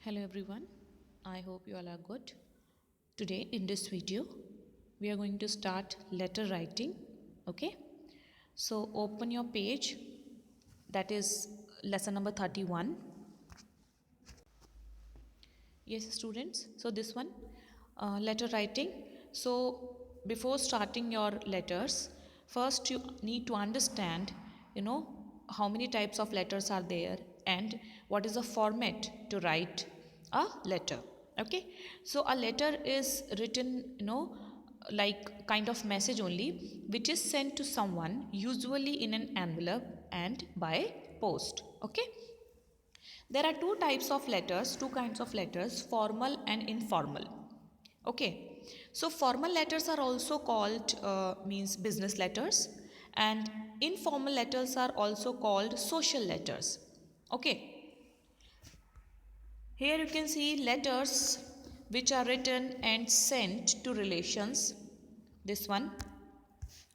Hello everyone, I hope you all are good. Today in this video, we are going to start letter writing. Okay, so open your page, that is lesson number 31. Yes, students, so this one, letter writing. So before starting your letters, first you need to understand, how many types of letters are there and what is the format to write a letter. Okay, so a letter is written, like kind of message only, which is sent to someone, usually in an envelope and by post. Okay, there are two kinds of letters, formal and informal. Okay, so formal letters are also called means business letters, and informal letters are also called social letters. Okay, here you can see letters which are written and sent to relations. This one,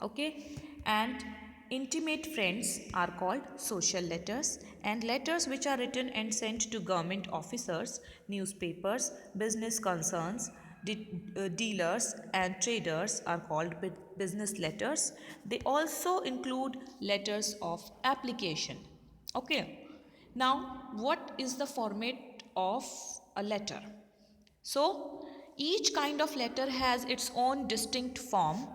okay, and intimate friends are called social letters, and letters which are written and sent to government officers, newspapers, business concerns, dealers and traders are called business letters. They also include letters of application. Okay, now what is the format of a letter? So each kind of letter has its own distinct form.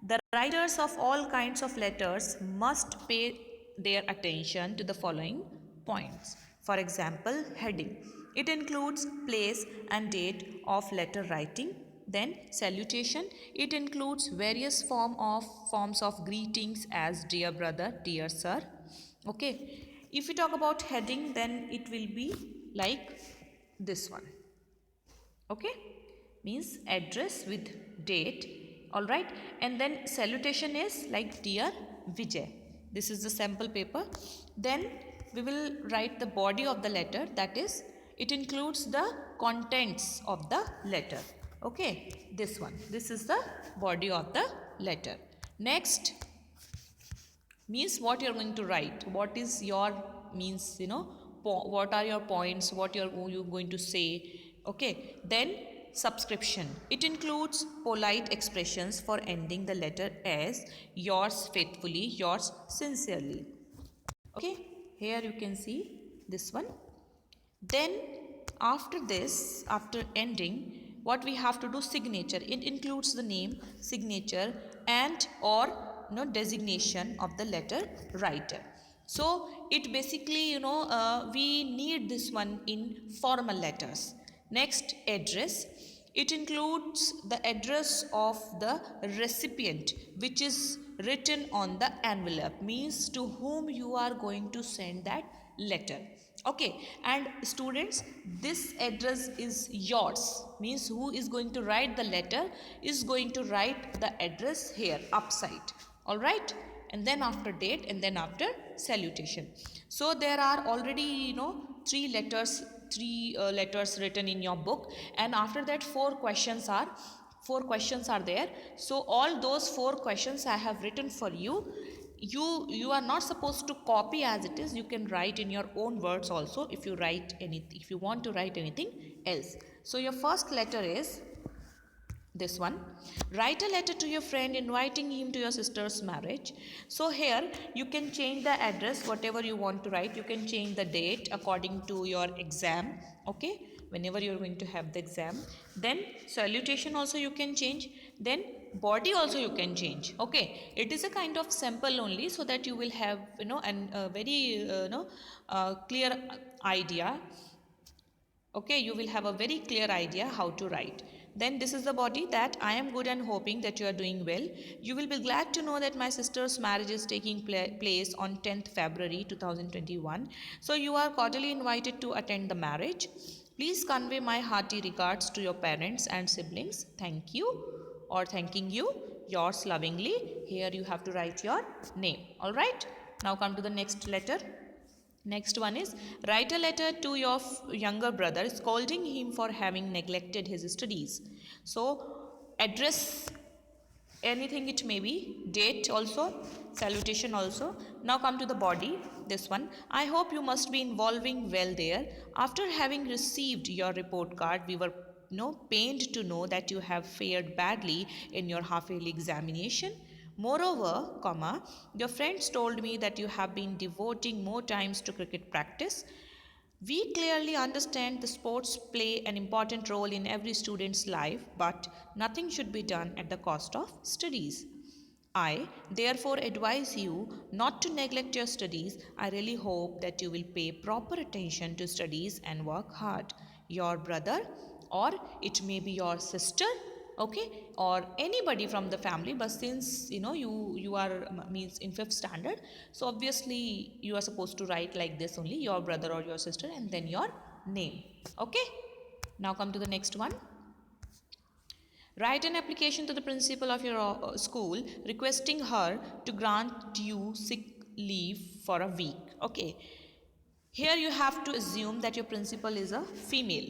The writers of all kinds of letters must pay their attention to the following points. For example, heading. It includes place and date of letter writing. Then salutation. It includes various forms of greetings as dear brother, dear sir. Okay. If we talk about heading, then it will be like this one. Okay, means address with date. All right, and then salutation is like dear Vijay. This is the sample paper. Then we will write the body of the letter, that is it includes the contents of the letter. Okay, this is the body of the letter. Next means what you are going to write, what is your means, what are your points, what you going to say. Okay, then subscription. It includes polite expressions for ending the letter as yours faithfully, yours sincerely. Okay, here you can see this one. Then after this, after ending, what we have to do, signature. It includes the name, signature, and or designation of the letter writer. So it basically, we need this one in formal letters. Next, address. It includes the address of the recipient, which is written on the envelope, means to whom you are going to send that letter. Okay, and students, this address is yours, means who is going to write the letter is going to write the address here upside. All right, and then after date, and then after salutation. So there are already three letters written in your book, and after that four questions are there. So all those four questions I have written for you. You are not supposed to copy as it is. You can write in your own words also, if you write anything, if you want to write anything else. So your first letter is this one. Write a letter to your friend inviting him to your sister's marriage. So here you can change the address, whatever you want to write. You can change the date according to your exam. Okay, whenever you're going to have the exam. Then salutation also you can change. Then body also you can change. Okay, it is a kind of sample only, so that you will have a very clear idea. Okay, you will have a very clear idea how to write. Then this is the body, that I am good and hoping that you are doing well. You will be glad to know that my sister's marriage is taking place on 10th February 2021. So you are cordially invited to attend the marriage. Please convey my hearty regards to your parents and siblings. Thank you, or thanking you. Yours lovingly. Here you have to write your name. All right. Now come to the next letter. Next one is, write a letter to your younger brother scolding him for having neglected his studies. So anything it may be, date also, salutation also. Now come to the body, this one. I hope you must be involving well there. After having received your report card, we were pained to know that you have fared badly in your half yearly examination. Moreover, your friends told me that you have been devoting more times to cricket practice. We clearly understand the sports play an important role in every student's life, but nothing should be done at the cost of studies. I therefore advise you not to neglect your studies. I really hope that you will pay proper attention to studies and work hard. Your brother, or it may be your sister, okay, or anybody from the family, but since you are means in 5th standard, so obviously you are supposed to write like this only, your brother or your sister, and then your name. Okay, now come to the next one. Write an application to the principal of your school requesting her to grant you sick leave for a week. Okay, here you have to assume that your principal is a female.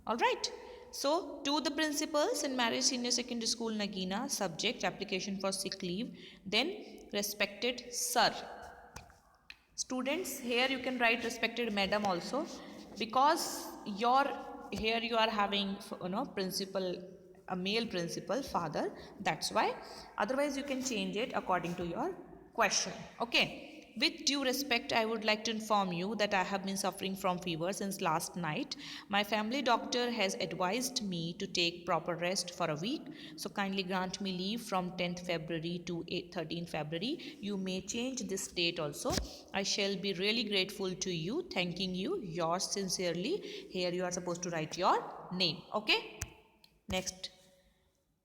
All right. So, to the principal, St. Mary's Senior Secondary School, Nagina, subject application for sick leave. Then, respected sir. Students, here you can write respected madam also, because here you are having principal, a male principal, father. That's why. Otherwise, you can change it according to your question. Okay. With due respect, I would like to inform you that I have been suffering from fever since last night. My family doctor has advised me to take proper rest for a week. So kindly grant me leave from 10th February to 13th February. You may change this date also. I shall be really grateful to you. Thanking you. Yours sincerely. Here you are supposed to write your name. Okay. Next.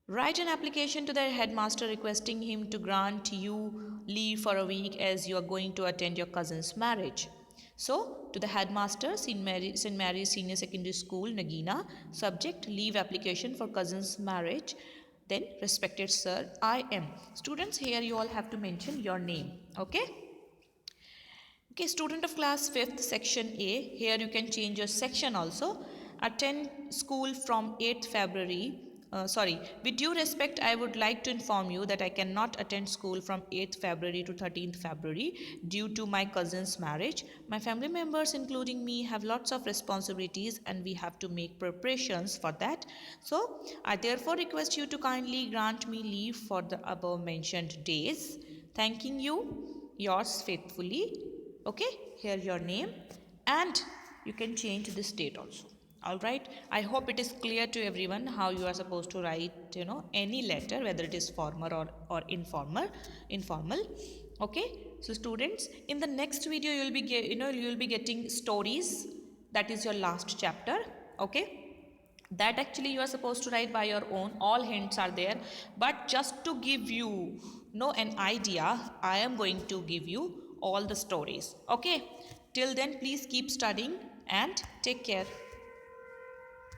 Write an application to the headmaster requesting him to grant you leave for a week as you are going to attend your cousin's marriage. So, to the headmaster, St. Mary's Senior Secondary School, Nagina, subject leave application for cousin's marriage. Then, respected sir, I am. Students, here you all have to mention your name. Okay? Okay, student of class 5th, section A. Here you can change your section also. Attend school from 8th February. With due respect, I would like to inform you that I cannot attend school from 8th February to 13th February due to my cousin's marriage. My family members, including me, have lots of responsibilities and we have to make preparations for that. So, I therefore request you to kindly grant me leave for the above mentioned days. Thanking you, yours faithfully. Okay, here your name, and you can change this date also. All right, I hope it is clear to everyone how you are supposed to write any letter, whether it is formal or informal. Okay, so students, in the next video you will be getting stories. That is your last chapter. Okay, that actually you are supposed to write by your own. All hints are there, but just to give you an idea, I am going to give you all the stories. Okay, till then please keep studying and take care.